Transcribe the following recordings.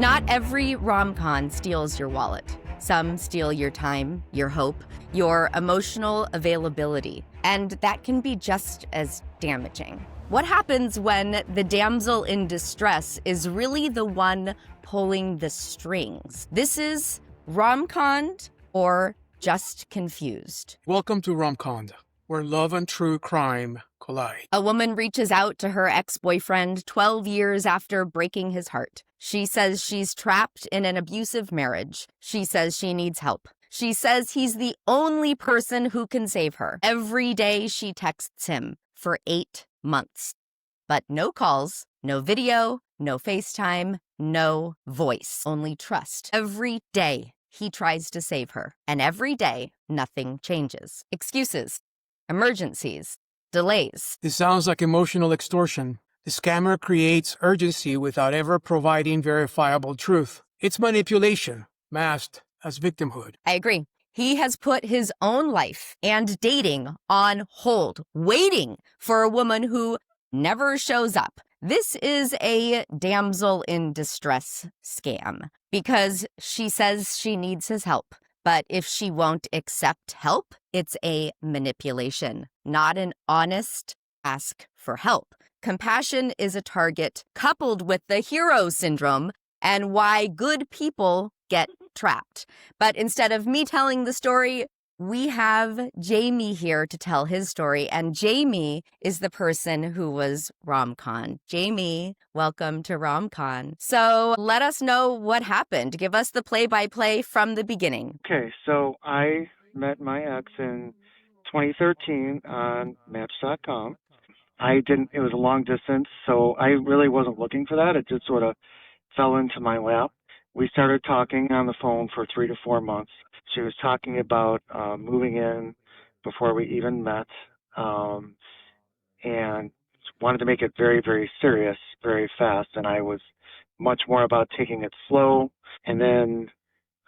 Not every rom-con steals your wallet. Some steal your time, your hope, your emotional availability, and that can be just as damaging. What happens when the damsel in distress is really the one pulling the strings? This is RomConned or Just Confused. Welcome to RomConned, where love and true crime collide. A woman reaches out to her ex-boyfriend 12 years after breaking his heart. She says she's trapped in an abusive marriage. She says she needs help. She says he's the only person who can save her. Every day she texts him for 8 months. But no calls, no video, no FaceTime, no voice, only trust. Every day he tries to save her, and every day nothing changes. Excuses, emergencies, delays. This sounds like emotional extortion. The scammer creates urgency without ever providing verifiable truth. It's manipulation, masked as victimhood. I agree. He has put his own life and dating on hold, waiting for a woman who never shows up. This is a damsel in distress scam because she says she needs his help. But if she won't accept help, it's a manipulation, not an honest ask for help. Compassion is a target coupled with the hero syndrome and why good people get trapped. But instead of me telling the story, we have Jamie here to tell his story. And Jamie is the person who was RomConned. Jamie, welcome to RomCon. So let us know what happened. Give us the play-by-play from the beginning. Okay, so I met my ex in 2013 on Match.com. It was a long distance, so I really wasn't looking for that. It just sort of fell into my lap. We started talking on the phone for 3 to 4 months. She was talking about moving in before we even met, and wanted to make it very, very serious, very fast. And I was much more about taking it slow. And then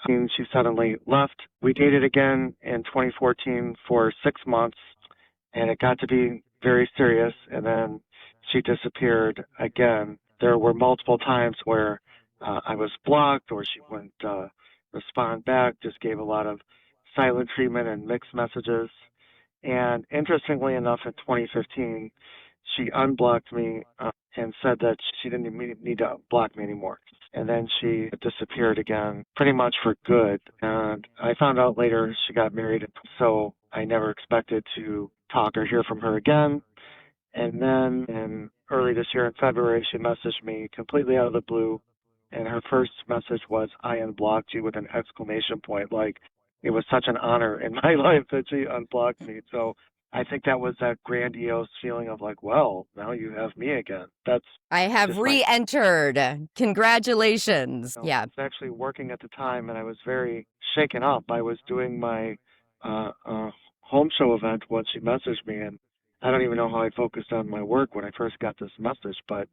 she suddenly left. We dated again in 2014 for 6 months, and it got to be very serious. And then she disappeared again. There were multiple times where I was blocked or she wouldn't respond back, just gave a lot of silent treatment and mixed messages. And interestingly enough, in 2015, she unblocked me and said that she didn't need to block me anymore. And then she disappeared again, pretty much for good. And I found out later she got married, so I never expected to talk or hear from her again. And then in early this year in February, she messaged me completely out of the blue. And her first message was, "I unblocked you," with an exclamation point. Like, it was such an honor in my life that she unblocked me. So I think that was that grandiose feeling of like, well, now you have me again. I have re-entered. Congratulations. Yeah. I was actually working at the time, and I was very shaken up. I was doing my home show event when she messaged me, and I don't even know how I focused on my work when I first got this message, but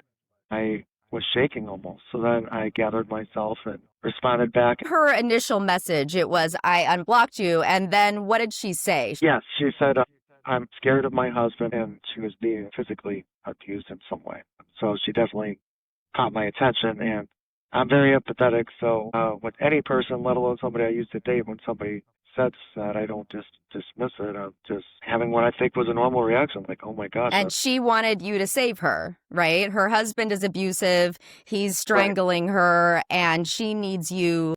I was shaking almost. So then I gathered myself and responded back. Her initial message, it was, "I unblocked you." And then what did she say? Yes, she said, "I'm scared of my husband," and she was being physically abused in some way. So she definitely caught my attention, and I'm very empathetic. So with any person, let alone somebody I used to date, when somebody says that, I don't just dismiss it. I'm just having what I think was a normal reaction, like, oh my gosh. And she wanted you to save her, right? Her husband is abusive, he's strangling her, and she needs you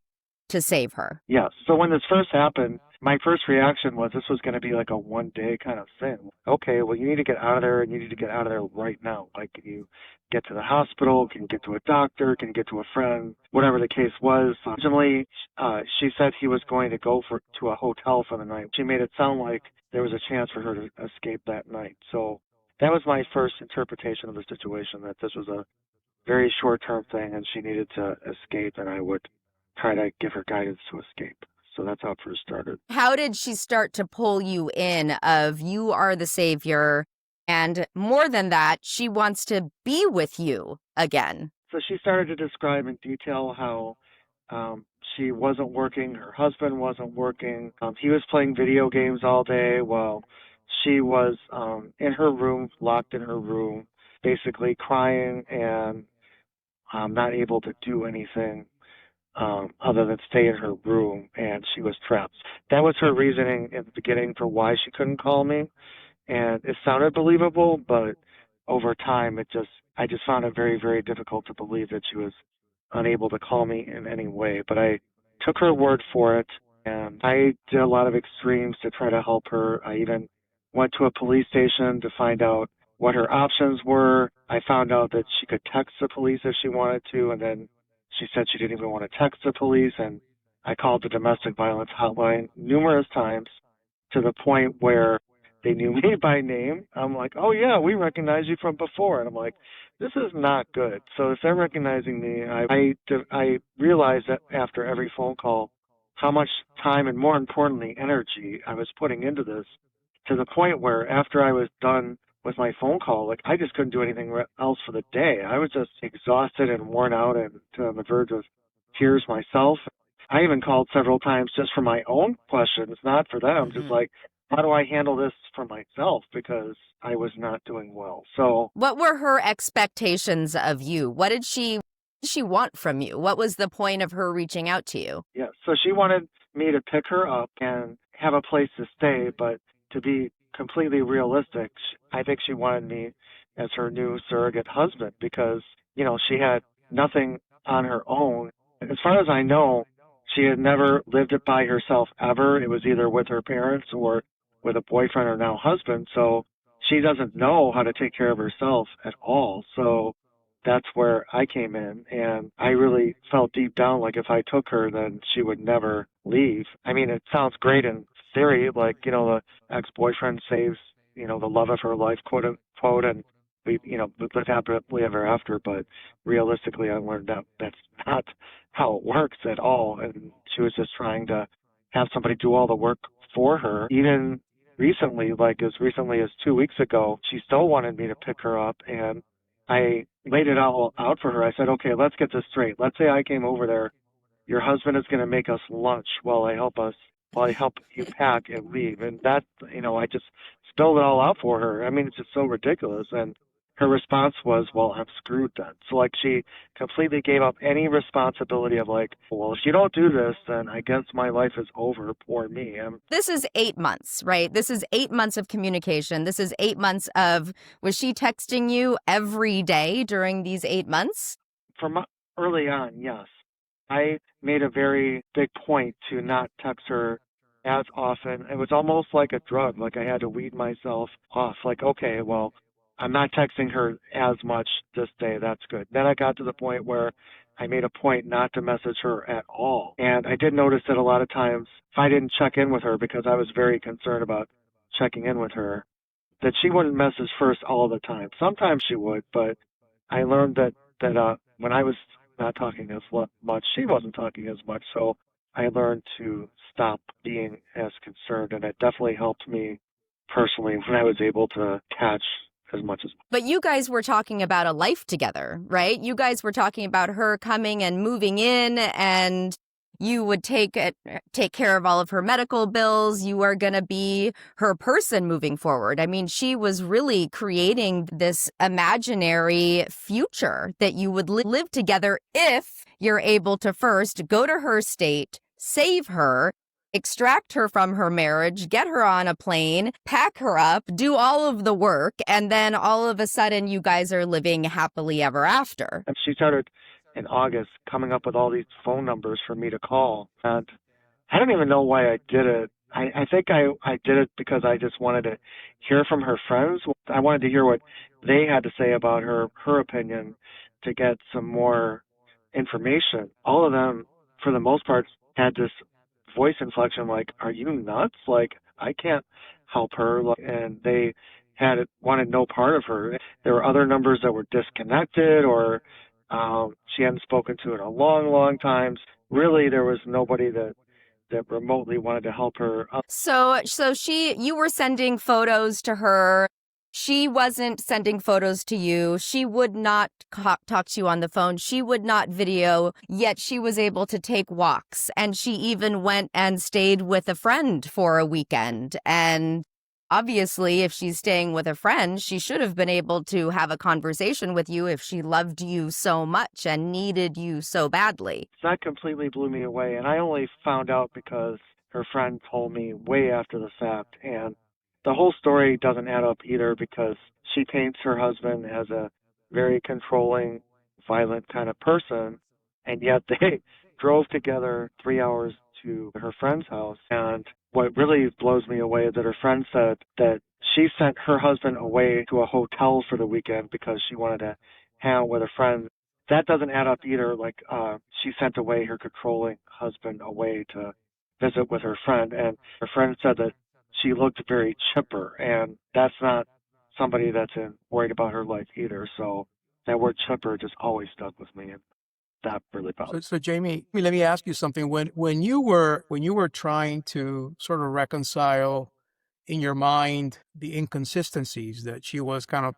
to save her. Yes. So when this first happened, my first reaction was this was going to be like a one-day kind of thing. Okay, well, you need to get out of there, and you need to get out of there right now. Like, can you get to the hospital? Can you get to a doctor? Can you get to a friend? Whatever the case was. Originally, she said he was going to go to a hotel for the night. She made it sound like there was a chance for her to escape that night. So that was my first interpretation of the situation, that this was a very short-term thing, and she needed to escape, and I would try to give her guidance to escape. So that's how it first started. How did she start to pull you in of you are the savior, and more than that, she wants to be with you again? So she started to describe in detail how she wasn't working, her husband wasn't working. He was playing video games all day while she was in her room, locked in her room, basically crying and not able to do anything. other than stay in her room, and she was trapped. That was her reasoning in the beginning for why she couldn't call me, and it sounded believable, but over time, I just found it very, very difficult to believe that she was unable to call me in any way. But I took her word for it, and I did a lot of extremes to try to help her. I even went to a police station to find out what her options were. I found out that she could text the police if she wanted to, and then she said she didn't even want to text the police. And I called the domestic violence hotline numerous times to the point where they knew me by name. I'm like, oh yeah, we recognize you from before. And I'm like, this is not good. So if they're recognizing me, I realized that after every phone call, how much time and more importantly, energy I was putting into this, to the point where after I was done with my phone call, like I just couldn't do anything else for the day. I was just exhausted and worn out and on the verge of tears myself. I even called several times just for my own questions, not for them, just like, how do I handle this for myself? Because I was not doing well. So what were her expectations of you? What did she want from you? What was the point of her reaching out to you? yeah, so she wanted me to pick her up and have a place to stay, but to be completely realistic, I think she wanted me as her new surrogate husband because, you know, she had nothing on her own. As far as I know, she had never lived it by herself ever. It was either with her parents or with a boyfriend or now husband. So she doesn't know how to take care of herself at all. So that's where I came in. And I really felt deep down like if I took her, then she would never leave. I mean, it sounds great in theory, like, you know, the ex-boyfriend saves, you know, the love of her life, quote unquote, and we, you know, live happily ever after. But realistically, I learned that that's not how it works at all. And she was just trying to have somebody do all the work for her. Even recently, like as recently as 2 weeks ago, she still wanted me to pick her up, and I laid it all out for her. I said, okay, let's get this straight. Let's say I came over there. Your husband is going to make us lunch while I help you pack and leave. And that, you know, I just spilled it all out for her. I mean, it's just so ridiculous. And her response was, well, I'm screwed then. So like she completely gave up any responsibility of like, well, if you don't do this, then I guess my life is over. Poor me. This is 8 months, right? This is 8 months of communication. This is 8 months of, was she texting you every day during these 8 months? From early on, yes. I made a very big point to not text her as often. It was almost like a drug. Like I had to weed myself off. Like, okay, well, I'm not texting her as much this day. That's good. Then I got to the point where I made a point not to message her at all. And I did notice that a lot of times if I didn't check in with her because I was very concerned about checking in with her, that she wouldn't message first all the time. Sometimes she would, but I learned that when I was not talking as much, she wasn't talking as much. So I learned to stop being as concerned, and it definitely helped me personally when I was able to catch as much as. But you guys were talking about a life together, right? You guys were talking about her coming and moving in, and you would take care of all of her medical bills. You are going to be her person moving forward. I mean, she was really creating this imaginary future that you would live together if you're able to first go to her state, save her, extract her from her marriage, get her on a plane, pack her up, do all of the work, and then all of a sudden you guys are living happily ever after. And she started in August coming up with all these phone numbers for me to call. And I don't even know why I did it. I think I did it because I just wanted to hear from her friends. I wanted to hear what they had to say about her opinion to get some more information. All of them, for the most part, had this voice inflection like, are you nuts? Like, I can't help her. And they wanted no part of her. There were other numbers that were disconnected, or she hadn't spoken to in a long, long time. Really, there was nobody that remotely wanted to help her. So you were sending photos to her. She wasn't sending photos to you. She would not talk to you on the phone. She would not video, yet she was able to take walks. And she even went and stayed with a friend for a weekend. And Obviously, if she's staying with a friend, she should have been able to have a conversation with you if she loved you so much and needed you so badly. That completely blew me away, and I only found out because her friend told me way after the fact. And the whole story doesn't add up either because she paints her husband as a very controlling, violent kind of person, and yet they drove together 3 hours to her friend's house. And what really blows me away is that her friend said that she sent her husband away to a hotel for the weekend because she wanted to hang out with a friend. That doesn't add up either. Like, she sent away her controlling husband away to visit with her friend, and her friend said that she looked very chipper, and that's not somebody that's worried about her life either. So that word chipper just always stuck with me, and that really bothered. So Jamie, let me ask you something. When you were trying to sort of reconcile in your mind the inconsistencies that she was kind of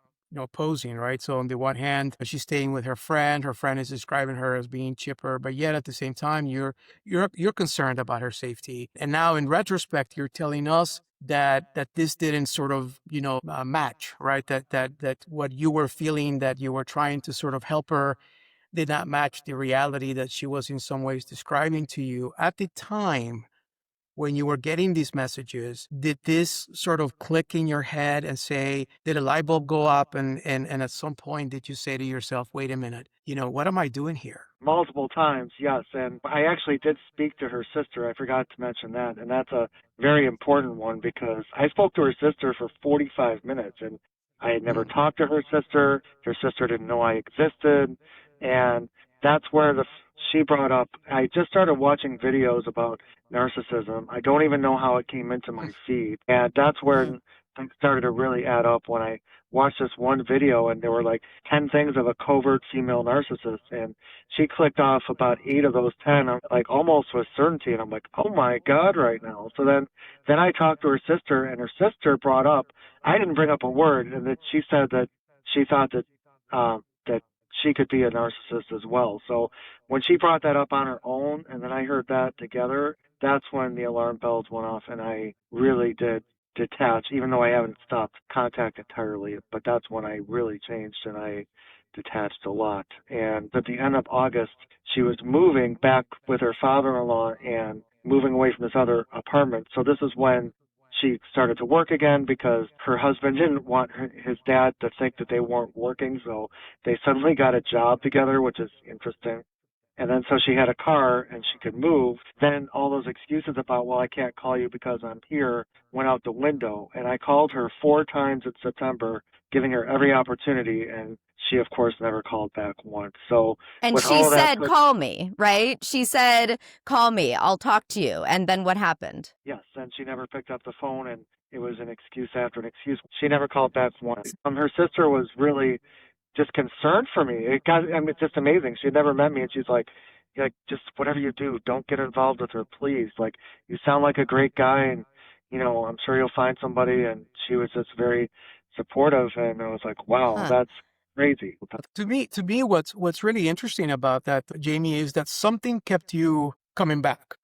posing, right? So on the one hand, she's staying with her friend. Her friend is describing her as being chipper, but yet at the same time, you're concerned about her safety. And now, in retrospect, you're telling us that this didn't sort of match, right? That what you were feeling, that you were trying to sort of help her, did not match the reality that she was in some ways describing to you at the time when you were getting these messages. Did this sort of click in your head and say, did a light bulb go up? And at some point, did you say to yourself, wait a minute, what am I doing here? Multiple times, yes. And I actually did speak to her sister. I forgot to mention that. And that's a very important one because I spoke to her sister for 45 minutes and I had never talked to her sister. Her sister didn't know I existed. And that's where she brought up, I just started watching videos about narcissism. I don't even know how it came into my feed. And that's where things started to really add up when I watched this one video and there were like 10 things of a covert female narcissist. And she clicked off about 8 of those 10, like almost with certainty. And I'm like, oh my God, right now. So then I talked to her sister and her sister brought up, I didn't bring up a word, and that she said that she thought that, that she could be a narcissist as well. So when she brought that up on her own and then I heard that together, that's when the alarm bells went off and I really did detach, even though I haven't stopped contact entirely. But that's when I really changed and I detached a lot. And at the end of August, she was moving back with her father-in-law and moving away from this other apartment. So this is when she started to work again because her husband didn't want his dad to think that they weren't working. So they suddenly got a job together, which is interesting. And then so she had a car and she could move. Then all those excuses about, well, I can't call you because I'm here, went out the window. And I called her 4 times in September, giving her every opportunity. And she, of course, never called back once. So And she said, call me, right? She said, call me, I'll talk to you. And then what happened? Yes, and she never picked up the phone, and it was an excuse after an excuse. She never called back once. Her sister was really just concerned for me. It's just amazing. She had never met me, and she's like, just whatever you do, don't get involved with her, please. Like, you sound like a great guy, and, I'm sure you'll find somebody. And she was just very supportive, and I was like, wow, that's crazy. To me, what's really interesting about that, Jamie, is that something kept you coming back.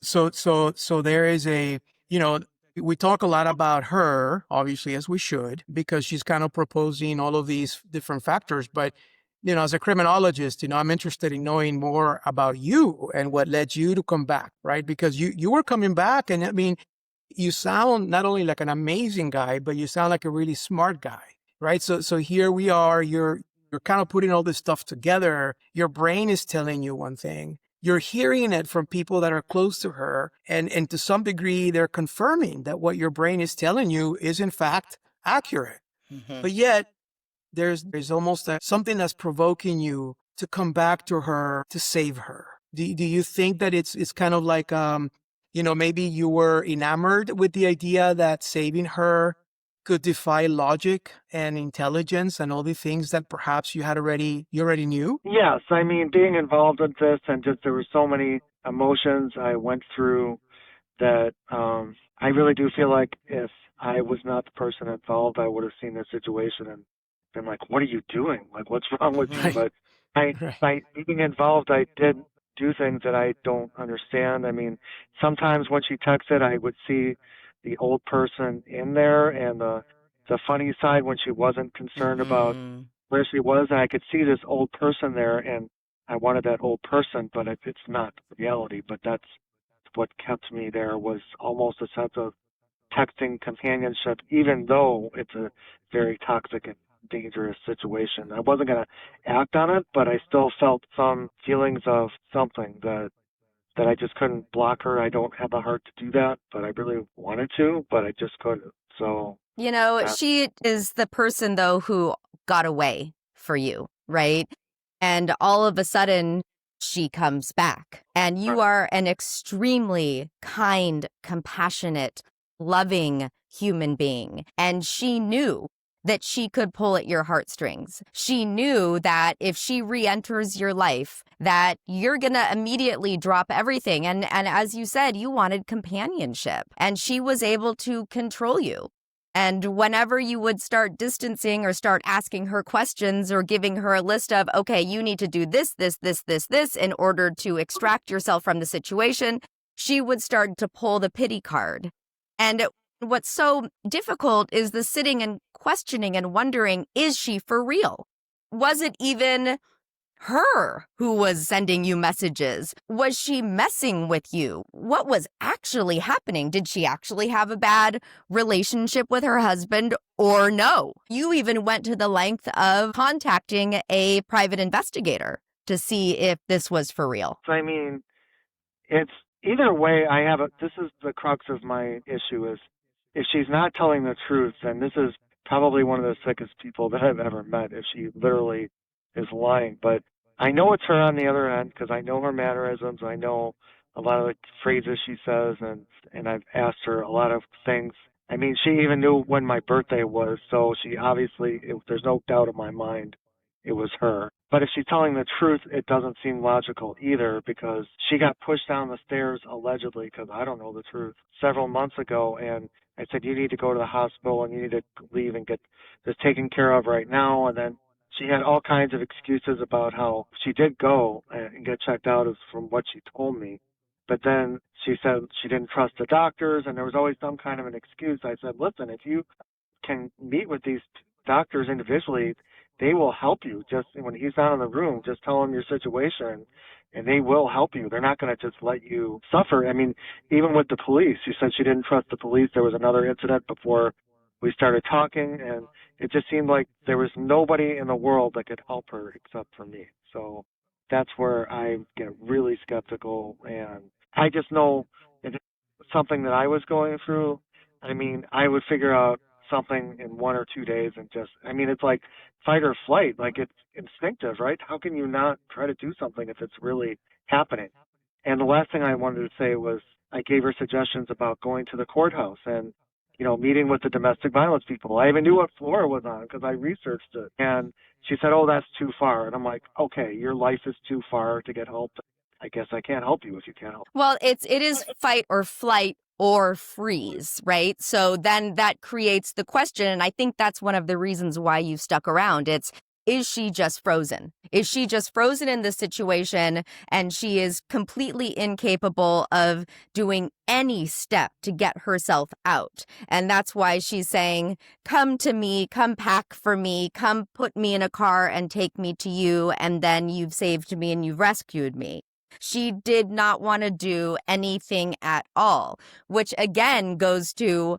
So there is we talk a lot about her, obviously, as we should, because she's kind of proposing all of these different factors. But, as a criminologist, I'm interested in knowing more about you and what led you to come back, right? Because you were coming back, and I mean, you sound not only like an amazing guy, but you sound like a really smart guy, right? So here we are, you're kind of putting all this stuff together. Your brain is telling you one thing. You're hearing it from people that are close to her. And to some degree, they're confirming that what your brain is telling you is in fact accurate. But yet there's almost something that's provoking you to come back to her, to save her. Do you think that it's kind of like, maybe you were enamored with the idea that saving her could defy logic and intelligence and all the things that perhaps you already knew? Yes, I mean, being involved with this and just there were so many emotions I went through that I really do feel like if I was not the person involved, I would have seen this situation and been like, what are you doing? Like, what's wrong with you? But by being involved, I did do things that I don't understand. I mean, sometimes when she texted, I would see the old person in there and the funny side when she wasn't concerned about Mm-hmm. where she was. And I could see this old person there, and I wanted that old person, but it's not reality. But that's what kept me there, was almost a sense of texting companionship, even though it's a very toxic and dangerous situation. I wasn't going to act on it, but I still felt some feelings of something that I just couldn't block her. I don't have the heart to do that, but I really wanted to, but I just couldn't. So, You know, that, she is the person, though, who got away for you, right? And all of a sudden, she comes back. And you right. are an extremely kind, compassionate, loving human being. And she knew that she could pull at your heartstrings. She knew that if she re-enters your life, that you're going to immediately drop everything. And as you said, you wanted companionship. And she was able to control you. And whenever you would start distancing or start asking her questions or giving her a list of, okay, you need to do this, this, this, this, this in order to extract yourself from the situation, she would start to pull the pity card. And what's so difficult is the sitting and questioning and wondering, is she for real? Was it even her who was sending you messages? Was she messing with you? What was actually happening? Did she actually have a bad relationship with her husband or no? You even went to the length of contacting a private investigator to see if this was for real. I mean, it's either way. This is the crux of my issue, is if she's not telling the truth, then this is probably one of the sickest people that I've ever met, if she literally is lying. But I know it's her on the other end, because I know her mannerisms. I know a lot of the phrases she says, and I've asked her a lot of things. I mean, she even knew when my birthday was, so she obviously, there's no doubt in my mind it was her. But if she's telling the truth, it doesn't seem logical either, because she got pushed down the stairs, allegedly, because I don't know the truth, several months ago. And I said, you need to go to the hospital and you need to leave and get this taken care of right now. And then she had all kinds of excuses about how she did go and get checked out, as from what she told me. But then she said she didn't trust the doctors, and there was always some kind of an excuse. I said, listen, if you can meet with these doctors individually, they will help you. Just when he's not in the room, just tell him your situation, and they will help you. They're not going to just let you suffer. I mean, even with the police, she said she didn't trust the police. There was another incident before we started talking, and it just seemed like there was nobody in the world that could help her except for me. So that's where I get really skeptical, and I just know if it's something that I was going through, I mean, I would figure out something in 1 or 2 days, and just, I mean, it's like fight or flight. Like, it's instinctive, right? How can you not try to do something if it's really happening? And the last thing I wanted to say was, I gave her suggestions about going to the courthouse and, meeting with the domestic violence people. I even knew what floor it was on because I researched it. And she said, oh, that's too far. And I'm like, okay, your life is too far to get help. I guess I can't help you if you can't help. Well, it is fight or flight or freeze, right? So then that creates the question, and I think that's one of the reasons why you've stuck around. Is she just frozen? Is she just frozen in this situation, and she is completely incapable of doing any step to get herself out? And that's why she's saying, come to me, come pack for me, come put me in a car and take me to you, and then you've saved me and you've rescued me. She did not want to do anything at all, which again goes to,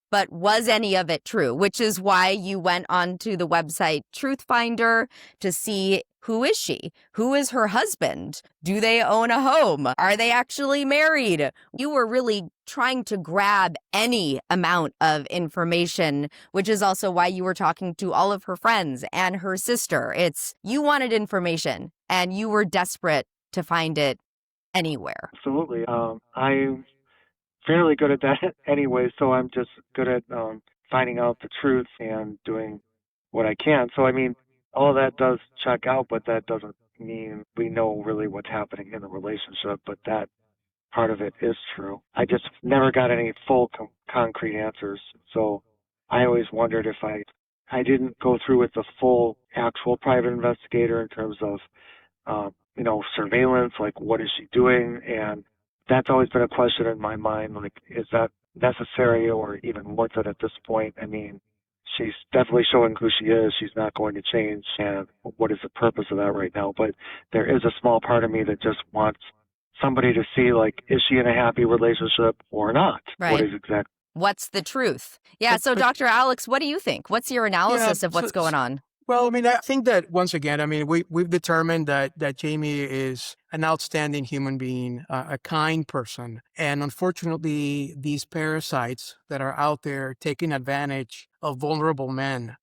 but was any of it true? Which is why you went onto the website Truth Finder to see, who is she? Who is her husband? Do they own a home? Are they actually married? You were really trying to grab any amount of information, which is also why you were talking to all of her friends and her sister. You wanted information, and you were desperate to find it anywhere. Absolutely. I'm fairly good at that anyway, so I'm just good at finding out the truth and doing what I can. So, I mean, all of that does check out, but that doesn't mean we know really what's happening in the relationship, but that part of it is true. I just never got any full concrete answers. So I always wondered if I didn't go through with the full actual private investigator in terms of surveillance, like what is she doing? And that's always been a question in my mind, like, is that necessary or even worth it at this point. I mean, she's definitely showing who she is. She's not going to change. And what is the purpose of that right now? But there is a small part of me that just wants somebody to see, like, is she in a happy relationship or not? Right. What is exactly? What's the truth? Yeah. So, Dr. Alex, what do you think? What's your analysis of what's going on? Well, I mean, I think that once again, I mean, we've determined that Jamie is an outstanding human being, a kind person, and unfortunately, these parasites that are out there taking advantage of vulnerable men,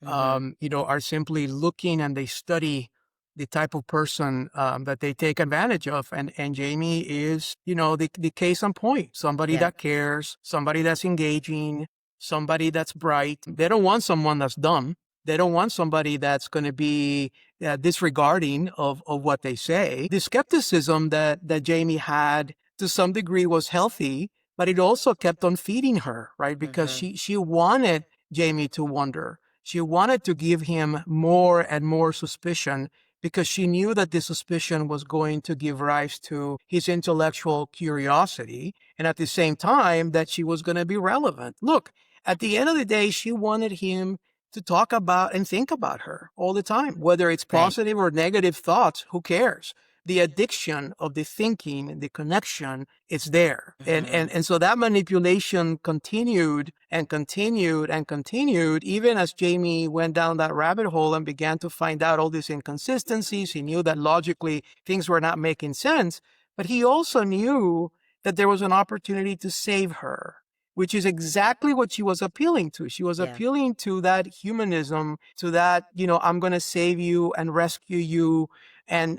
are simply looking and they study the type of person that they take advantage of, and Jamie is, the case on point. Somebody that cares, somebody that's engaging, somebody that's bright. They don't want someone that's dumb. They don't want somebody that's going to be disregarding of what they say. The skepticism that Jamie had to some degree was healthy, but it also kept on feeding her, right? Because she wanted Jamie to wonder. She wanted to give him more and more suspicion because she knew that this suspicion was going to give rise to his intellectual curiosity, and at the same time that she was going to be relevant. Look, at the end of the day, she wanted him to talk about and think about her all the time, whether it's positive or negative thoughts, who cares? The addiction of the thinking and the connection is there. And so that manipulation continued and continued and continued, even as Jamie went down that rabbit hole and began to find out all these inconsistencies. He knew that logically things were not making sense, but he also knew that there was an opportunity to save her, which is exactly what she was appealing to. She was appealing to that humanism, to that, I'm going to save you and rescue you and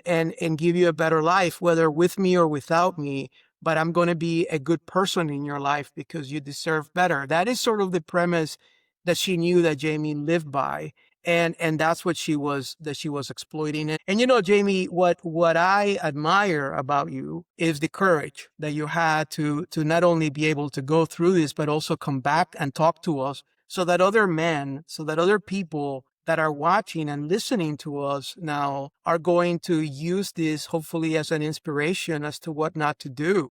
give you a better life, whether with me or without me, but I'm going to be a good person in your life because you deserve better. That is sort of the premise that she knew that Jamie lived by. And that's what she was exploiting. And Jamie, what I admire about you is the courage that you had to not only be able to go through this, but also come back and talk to us so that other people that are watching and listening to us now are going to use this hopefully as an inspiration as to what not to do.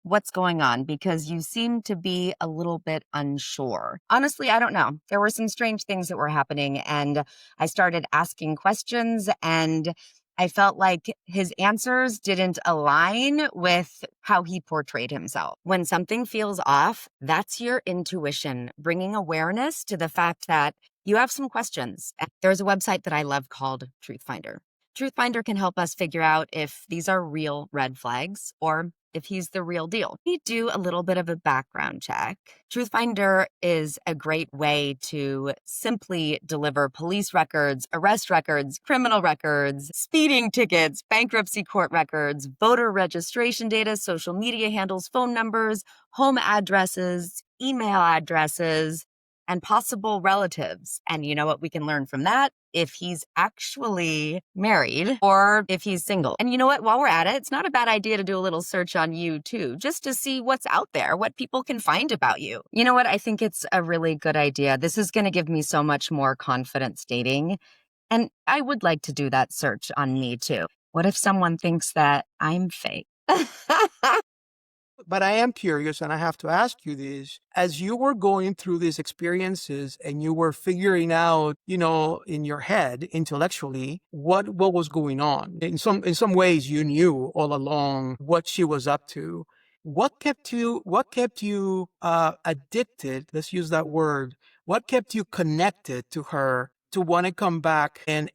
What's going on? Because you seem to be a little bit unsure. Honestly, I don't know. There were some strange things that were happening, and I started asking questions, and I felt like his answers didn't align with how he portrayed himself. When something feels off, that's your intuition, bringing awareness to the fact that you have some questions. There's a website that I love called Truthfinder. Truthfinder can help us figure out if these are real red flags or if he's the real deal. We do a little bit of a background check. Truthfinder is a great way to simply deliver police records, arrest records, criminal records, speeding tickets, bankruptcy court records, voter registration data, social media handles, phone numbers, home addresses, email addresses, and possible relatives. And you know what we can learn from that? If he's actually married or if he's single. And you know what? While we're at it, it's not a bad idea to do a little search on you too, just to see what's out there, what people can find about you. You know what? I think it's a really good idea. This is going to give me so much more confidence dating. And I would like to do that search on me too. What if someone thinks that I'm fake? But I am curious, and I have to ask you this, as you were going through these experiences and you were figuring out, in your head intellectually, what was going on. In some ways you knew all along what she was up to. What kept you addicted? Let's use that word. What kept you connected to her to want to come back and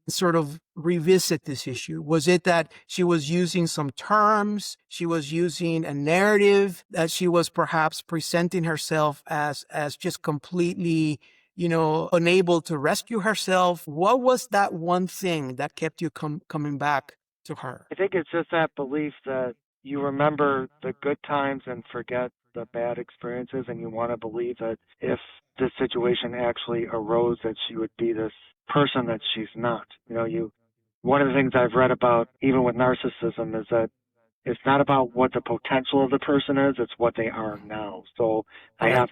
sort of revisit this issue? Was it that she was using some terms, she was using a narrative, that she was perhaps presenting herself as just completely, unable to rescue herself? What was that one thing that kept you coming back to her? I think it's just that belief that you remember the good times and forget the bad experiences, and you want to believe that if this situation actually arose, that she would be this person that she's not. One of the things I've read about, even with narcissism, is that it's not about what the potential of the person is, it's what they are now. So I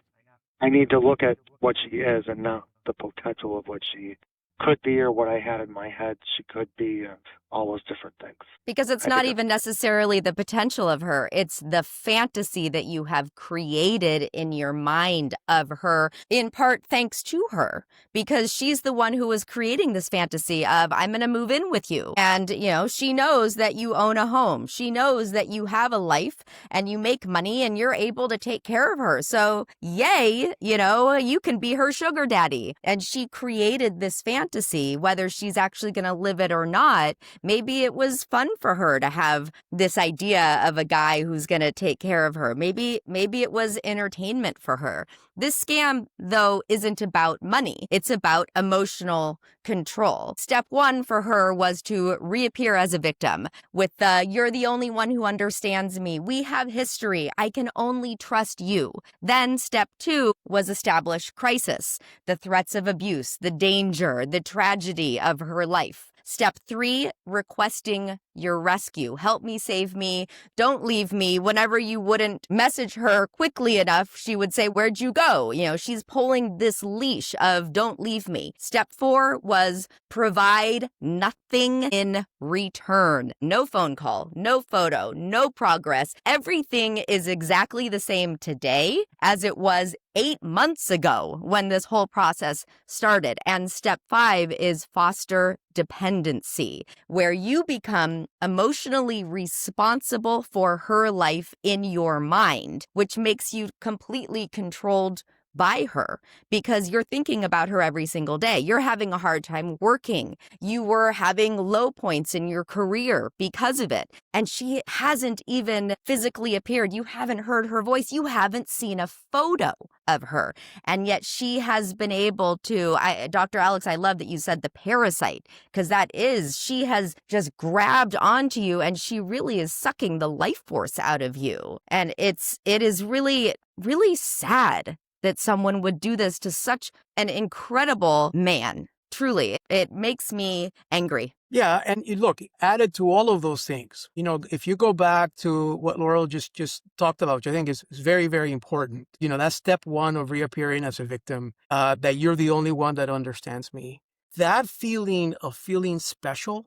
need to look at what she is and not the potential of what she could be or what I had in my head she could be, all those different things. Because it's not even necessarily the potential of her. It's the fantasy that you have created in your mind of her, in part thanks to her, because she's the one who was creating this fantasy of, I'm going to move in with you. And, she knows that you own a home. She knows that you have a life and you make money and you're able to take care of her. So, yay, you can be her sugar daddy. And she created this fantasy, whether she's actually going to live it or not. Maybe it was fun for her to have this idea of a guy who's going to take care of her. Maybe it was entertainment for her. This scam, though, isn't about money. It's about emotional control. Step one for her was to reappear as a victim with you're the only one who understands me. We have history. I can only trust you. Then step two was establish crisis, the threats of abuse, the danger, the tragedy of her life. Step three, requesting your rescue. Help me, save me, don't leave me. Whenever you wouldn't message her quickly enough, she would say, where'd you go? She's pulling this leash of don't leave me. Step four was provide nothing in return. No phone call, no photo, no progress. Everything is exactly the same today as it was 8 months ago when this whole process started. And step five is foster dependency, where you become emotionally responsible for her life in your mind, which makes you completely controlled by her because you're thinking about her every single day. You're having a hard time working. You were having low points in your career because of it. And she hasn't even physically appeared. You haven't heard her voice. You haven't seen a photo of her. And yet she has been able to, Dr. Alex, I love that you said the parasite, because she has just grabbed onto you and she really is sucking the life force out of you. And it is really, really sad that someone would do this to such an incredible man. Truly, it makes me angry. Yeah, and look, added to all of those things, if you go back to what Laurel just talked about, which I think is very, very important, that's step one of reappearing as a victim, that you're the only one that understands me. That feeling of feeling special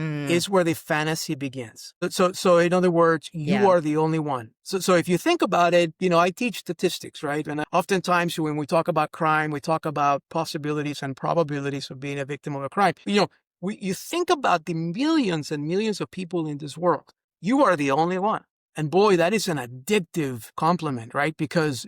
is where the fantasy begins. So in other words, you are the only one. So if you think about it, I teach statistics, right? And oftentimes when we talk about crime, we talk about possibilities and probabilities of being a victim of a crime. You think about the millions and millions of people in this world. You are the only one. And boy, that is an addictive compliment, right? Because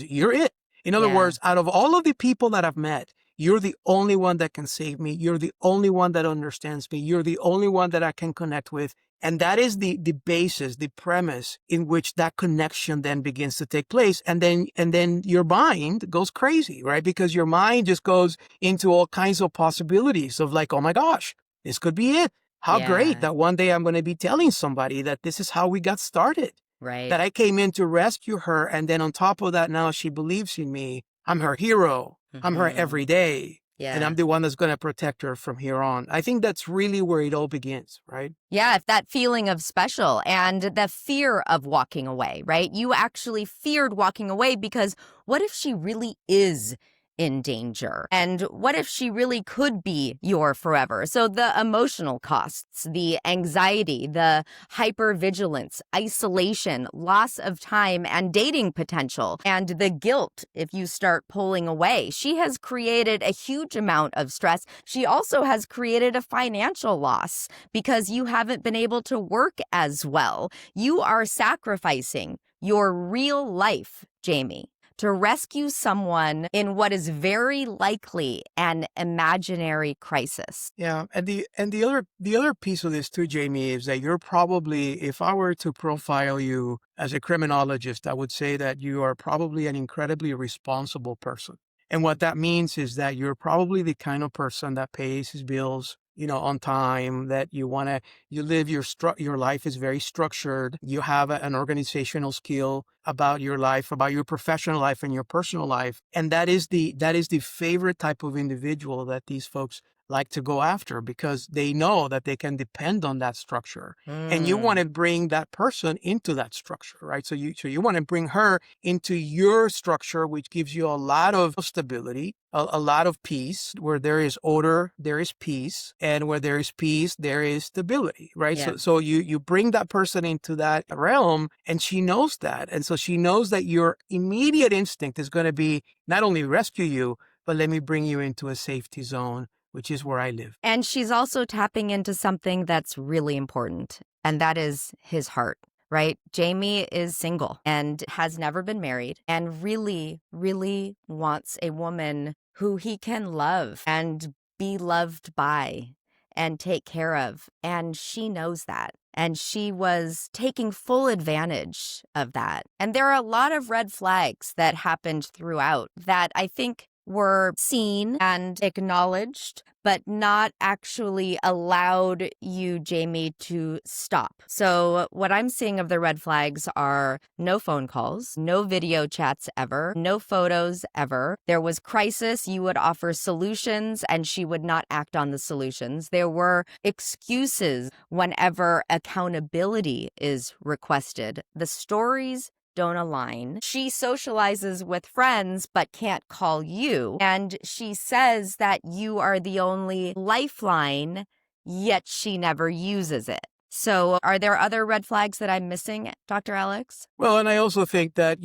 you're it. In other words, out of all of the people that I've met, you're the only one that can save me. You're the only one that understands me. You're the only one that I can connect with. And that is the basis, the premise in which that connection then begins to take place. And then your mind goes crazy, right? Because your mind just goes into all kinds of possibilities of like, oh my gosh, this could be it. How great that one day I'm going to be telling somebody that this is how we got started. Right. That I came in to rescue her. And then on top of that, now she believes in me. I'm her hero. I'm her every day. Yeah. And I'm the one that's going to protect her from here on. I think that's really where it all begins, right? Yeah, that feeling of special and the fear of walking away, right? You actually feared walking away because what if she really is in danger? And what if she really could be your forever? So the emotional costs, the anxiety, the hypervigilance, isolation, loss of time and dating potential, and the guilt if you start pulling away. She has created a huge amount of stress. She also has created a financial loss because you haven't been able to work as well. You are sacrificing your real life, Jamie, to rescue someone in what is very likely an imaginary crisis. Yeah, and the other piece of this too, Jamie, is that you're probably, if I were to profile you as a criminologist, I would say that you are probably an incredibly responsible person. And what that means is that you're probably the kind of person that pays his bills, on time, that you live your life is very structured. You have an organizational skill about your life, about your professional life and your personal life. And that is the favorite type of individual that these folks like to go after because they know that they can depend on that structure. And you want to bring that person into that structure, right? So you want to bring her into your structure, which gives you a lot of stability, a lot of peace. Where there is order, there is peace. And where there is peace, there is stability, right? Yeah. So you bring that person into that realm, and she knows that. And so she knows that your immediate instinct is going to be not only rescue you, but let me bring you into a safety zone, which is where I live. And she's also tapping into something that's really important, and that is his heart, right? Jamie is single and has never been married and really, really wants a woman who he can love and be loved by and take care of. And she knows that. And she was taking full advantage of that. And there are a lot of red flags that happened throughout that I think were seen and acknowledged, but not actually allowed you, Jamie, to stop. So what I'm seeing of the red flags are no phone calls, no video chats ever, no photos ever. There was crisis. You would offer solutions and she would not act on the solutions. There were excuses whenever accountability is requested. The stories don't align. She socializes with friends but can't call you. And she says that you are the only lifeline, yet she never uses it. So are there other red flags that I'm missing, Dr. Alex? Well, and I also think that,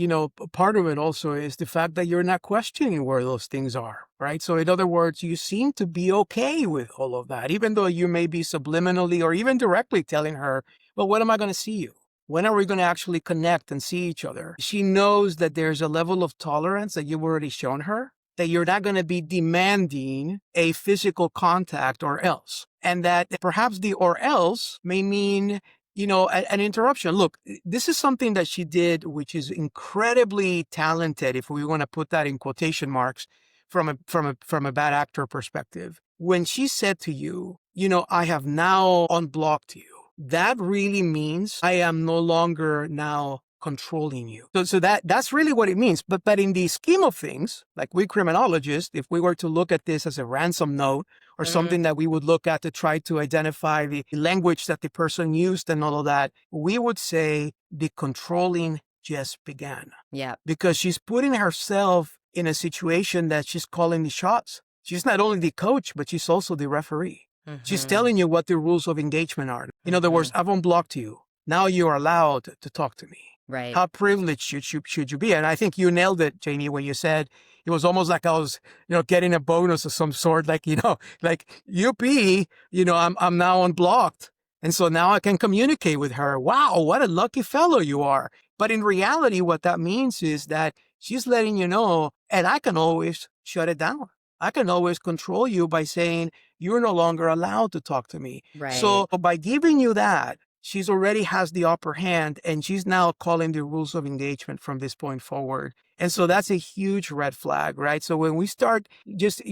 part of it also is the fact that you're not questioning where those things are, right? So in other words, you seem to be okay with all of that, even though you may be subliminally or even directly telling her, well, when am I going to see you? When are we going to actually connect and see each other? She knows that there's a level of tolerance that you've already shown her, that you're not going to be demanding a physical contact or else. And that perhaps the or else may mean, an interruption. Look, this is something that she did, which is incredibly talented, if we want to put that in quotation marks, from a bad actor perspective. When she said to you, I have now unblocked you, that really means I am no longer now controlling you. So that's really what it means. But in the scheme of things, like we criminologists, if we were to look at this as a ransom note or something that we would look at to try to identify the language that the person used and all of that, we would say the controlling just began. Yeah. Because she's putting herself in a situation that she's calling the shots. She's not only the coach, but she's also the referee. She's telling you what the rules of engagement are. In other words, I've unblocked you. Now you're allowed to talk to me. Right. How privileged should you be? And I think you nailed it, Jamie, when you said it was almost like I was, getting a bonus of some sort. Like, like yippee, I'm now unblocked. And so now I can communicate with her. Wow, what a lucky fellow you are. But in reality, what that means is that she's letting you know, and I can always shut it down. I can always control you by saying, you're no longer allowed to talk to me. Right. So by giving you that, she's already has the upper hand, and she's now calling the rules of engagement from this point forward. And so that's a huge red flag, right? So when we start just,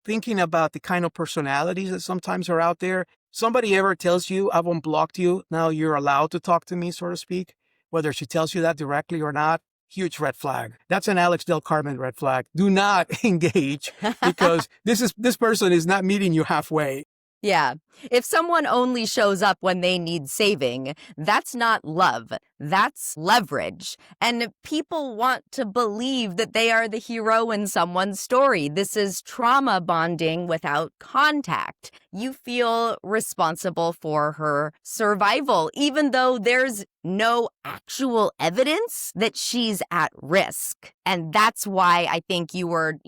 thinking about the kind of personalities that sometimes are out there, somebody ever tells you, I've unblocked you, now you're allowed to talk to me, so to speak, whether she tells you that directly or not, huge red flag. That's an Alex Del Carmen red flag. Do not engage because this person is not meeting you halfway. Yeah. If someone only shows up when they need saving, that's not love. That's leverage. And people want to believe that they are the hero in someone's story. This is trauma bonding without contact. You feel responsible for her survival, even though there's no actual evidence that she's at risk. And that's why I think you were,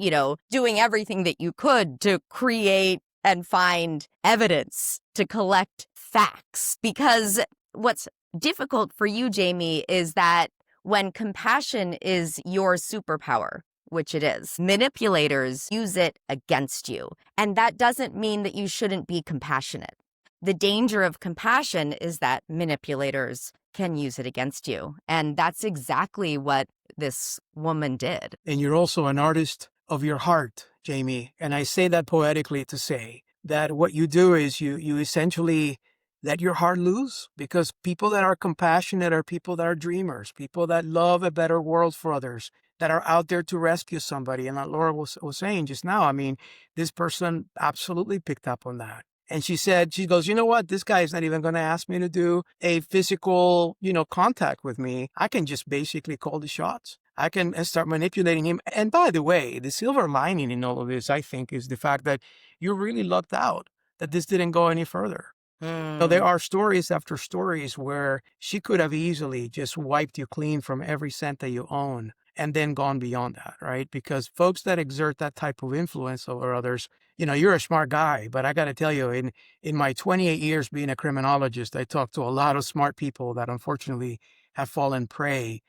doing everything that you could to create and find evidence, to collect facts. Because what's difficult for you, Jamie, is that when compassion is your superpower, which it is, manipulators use it against you. And that doesn't mean that you shouldn't be compassionate. The danger of compassion is that manipulators can use it against you. And that's exactly what this woman did. And you're also an artist of your heart, Jamie. And I say that poetically to say that what you do is you essentially let your heart loose, because people that are compassionate are people that are dreamers, people that love a better world for others. that are out there to rescue somebody. And like Laura was saying just now, I mean, this person absolutely picked up on that. And she said, she goes, you know what? This guy is not even going to ask me to do a physical, contact with me. I can just basically call the shots. I can start manipulating him. And by the way, the silver lining in all of this, I think, is the fact that you're really lucked out that this didn't go any further. So there are stories after stories where she could have easily just wiped you clean from every cent that you own and then gone beyond that, right? Because folks that exert that type of influence over others, you're a smart guy, but I got to tell you, in my 28 years being a criminologist, I talked to a lot of smart people that unfortunately have fallen prey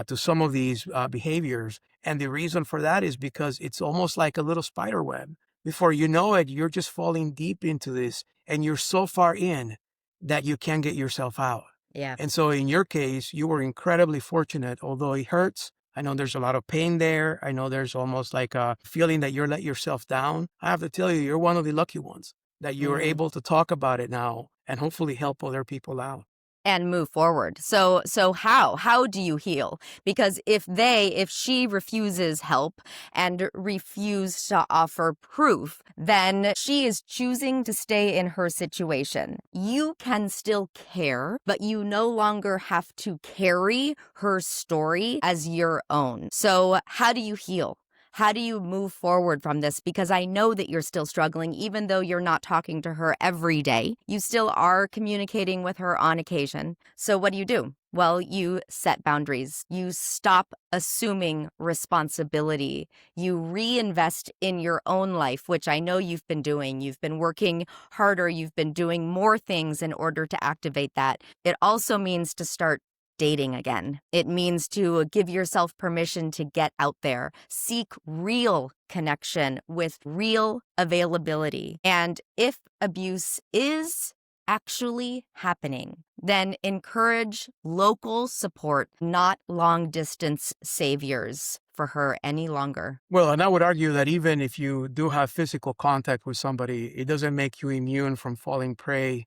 to some of these behaviors. And the reason for that is because it's almost like a little spider web. Before you know it, you're just falling deep into this and you're so far in that you can't get yourself out. Yeah. And so in your case, you were incredibly fortunate, although it hurts. I know there's a lot of pain there. I know there's almost like a feeling that you're let yourself down. I have to tell you, you're one of the lucky ones that you're able to talk about it now and hopefully help other people out. And move forward. So how do you heal? Because if she refuses help and refuse to offer proof, then she is choosing to stay in her situation. You can still care, but you no longer have to carry her story as your own. So how do you heal? How do you move forward from this? Because I know that you're still struggling, even though you're not talking to her every day. You still are communicating with her on occasion. So what do? Well, you set boundaries. You stop assuming responsibility. You reinvest in your own life, which I know you've been doing. You've been working harder. You've been doing more things in order to activate that. It also means to start dating again. It means to give yourself permission to get out there, seek real connection with real availability. And if abuse is actually happening, then encourage local support, not long distance saviors for her any longer. Well, and I would argue that even if you do have physical contact with somebody, it doesn't make you immune from falling prey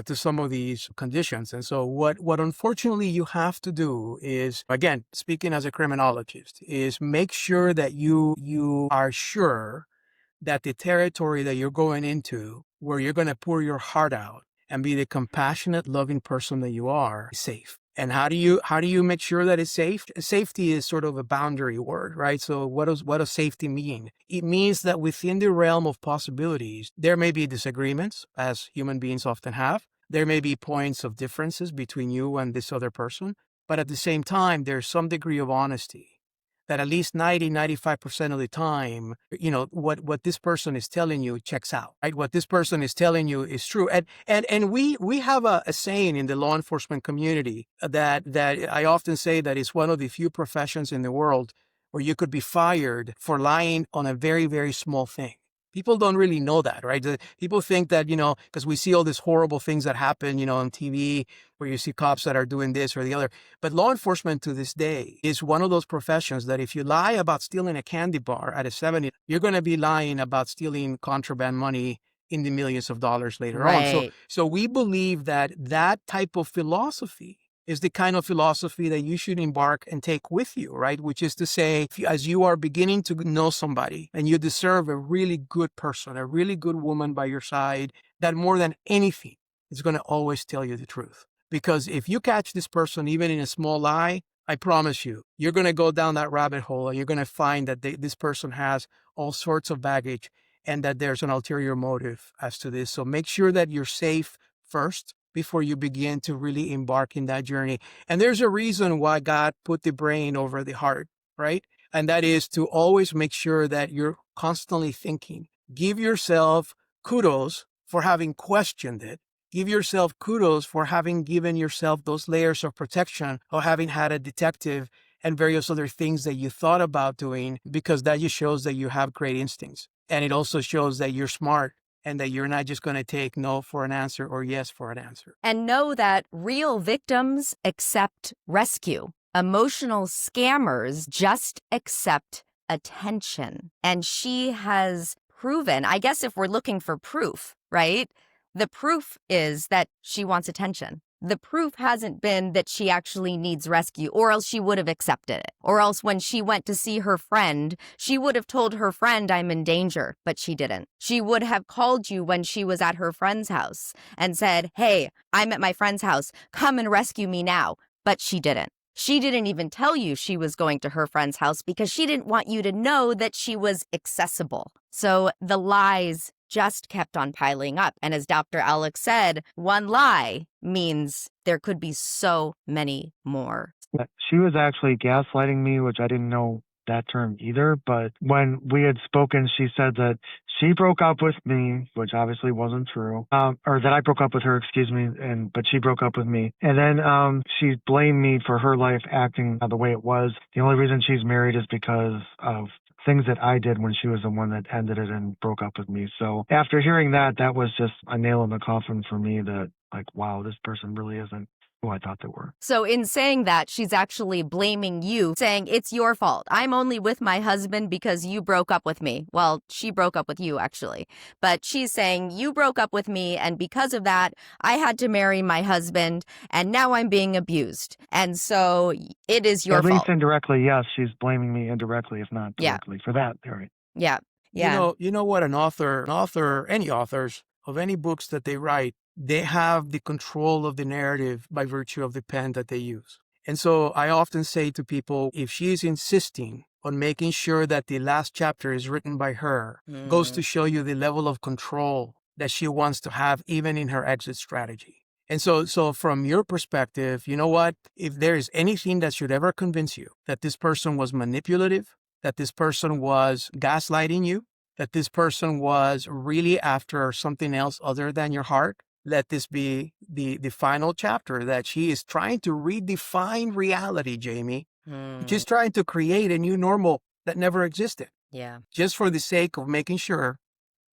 to some of these conditions. And so what unfortunately you have to do is, again, speaking as a criminologist, is make sure that you are sure that the territory that you're going into, where you're going to pour your heart out and be the compassionate, loving person that you are, is safe. And how do you make sure that it's safe? Safety is sort of a boundary word, right? So what does safety mean? It means that within the realm of possibilities, there may be disagreements, as human beings often have. There may be points of differences between you and this other person, but at the same time, there's some degree of honesty that at least 95% of the time, what this person is telling you checks out, right? What this person is telling you is true. And we have a saying in the law enforcement community that I often say that it's one of the few professions in the world where you could be fired for lying on a very, very small thing. People don't really know that, right? People think that, because we see all these horrible things that happen, on TV, where you see cops that are doing this or the other. But law enforcement to this day is one of those professions that if you lie about stealing a candy bar at a 70, you're going to be lying about stealing contraband money in the millions of dollars later on. So we believe that type of philosophy is the kind of philosophy that you should embark and take with you, right? Which is to say, as you are beginning to know somebody and you deserve a really good person, a really good woman by your side, that more than anything is going to always tell you the truth. Because if you catch this person, even in a small lie, I promise you, you're going to go down that rabbit hole and you're going to find that this person has all sorts of baggage and that there's an ulterior motive as to this. So make sure that you're safe first before you begin to really embark in that journey. And there's a reason why God put the brain over the heart, right? And that is to always make sure that you're constantly thinking. Give yourself kudos for having questioned it. Give yourself kudos for having given yourself those layers of protection or having had a detective and various other things that you thought about doing, because that just shows that you have great instincts. And it also shows that you're smart and that you're not just going to take no for an answer or yes for an answer. And know that real victims accept rescue. Emotional scammers just accept attention. And she has proven, I guess if we're looking for proof, right? The proof is that she wants attention. the proof hasn't been that she actually needs rescue, or else she would have accepted it. Or else when she went to see her friend, she would have told her friend, I'm in danger, but she didn't. She would have called you when she was at her friend's house and said, hey, I'm at my friend's house, come and rescue me now, but she didn't. She didn't even tell you she was going to her friend's house because she didn't want you to know that she was accessible. So the lies just kept on piling up. And as Dr. Alex said, one lie means there could be so many more. Yeah, she was actually gaslighting me, which I didn't know that term either. But when we had spoken, she said that she broke up with me, which obviously wasn't true, or that I broke up with her, excuse me, but she broke up with me. And then she blamed me for her life acting the way it was. The only reason she's married is because of things that I did when she was the one that ended it and broke up with me. So after hearing that, that was just a nail in the coffin for me that, like, wow, this person really isn't who I thought they were. So in saying that, she's actually blaming you, saying it's your fault. I'm only with my husband because you broke up with me. Well, she broke up with you, actually. But she's saying you broke up with me, and because of that, I had to marry my husband, and now I'm being abused. And so it is your fault. At least indirectly, yes. She's blaming me indirectly, if not directly, for that. All right. Yeah. Yeah. You know what any authors of any books that they write, they have the control of the narrative by virtue of the pen that they use. And so I often say to people, if she's insisting on making sure that the last chapter is written by her, goes to show you the level of control that she wants to have even in her exit strategy. And so from your perspective, you know what? If there is anything that should ever convince you that this person was manipulative, that this person was gaslighting you, that this person was really after something else other than your heart, let this be the final chapter, that she is trying to redefine reality, Jamie. She's trying to create a new normal that never existed. Yeah. Just for the sake of making sure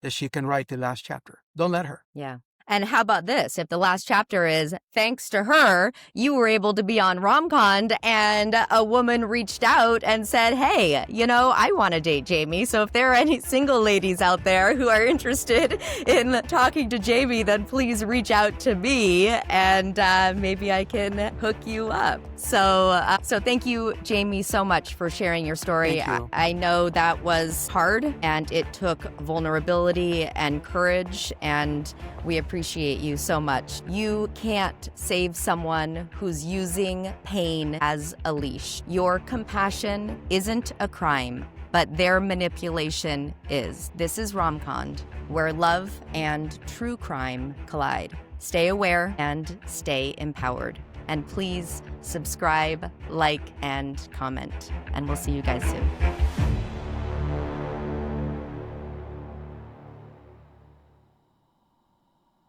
that she can write the last chapter. Don't let her. Yeah. And how about this? If the last chapter is, thanks to her, you were able to be on RomConned, and a woman reached out and said, hey, I want to date Jamie. So if there are any single ladies out there who are interested in talking to Jamie, then please reach out to me, and maybe I can hook you up. So thank you, Jamie, so much for sharing your story. Thank you. I know that was hard, and it took vulnerability and courage, and we appreciate you so much. You can't save someone who's using pain as a leash. Your compassion isn't a crime, but their manipulation is. This is RomConned, where love and true crime collide. Stay aware and stay empowered. And please subscribe, like, and comment. And we'll see you guys soon.